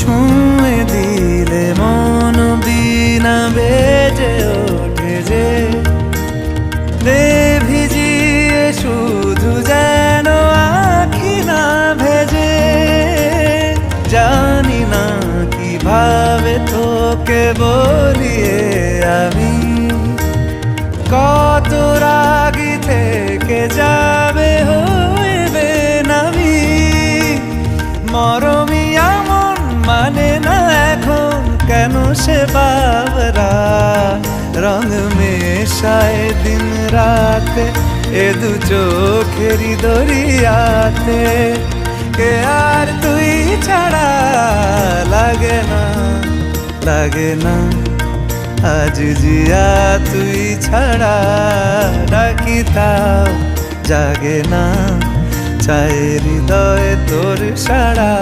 ছুঁয়ে দিলে মন বিনা বেজে ওঠে যে দে ভিজিয়ে শুধু যেন আখি না ভেজে। জানি না কিভাবে তোকে বলিয়ে আমি কত রাগি থেকে যাবে হইবে নামি। মরমি এমন মানে না এখন কেন সে বাবরা রং মেশায় দিন রাতে এ দু চোখেরি দরিয়াতে। কে আর তুই ছাড়া লাগে না লাগে না আজ জিয়া তুই ছাড়া ডাকি তাও জাগে না চায় হৃদয় তোর সাড়া।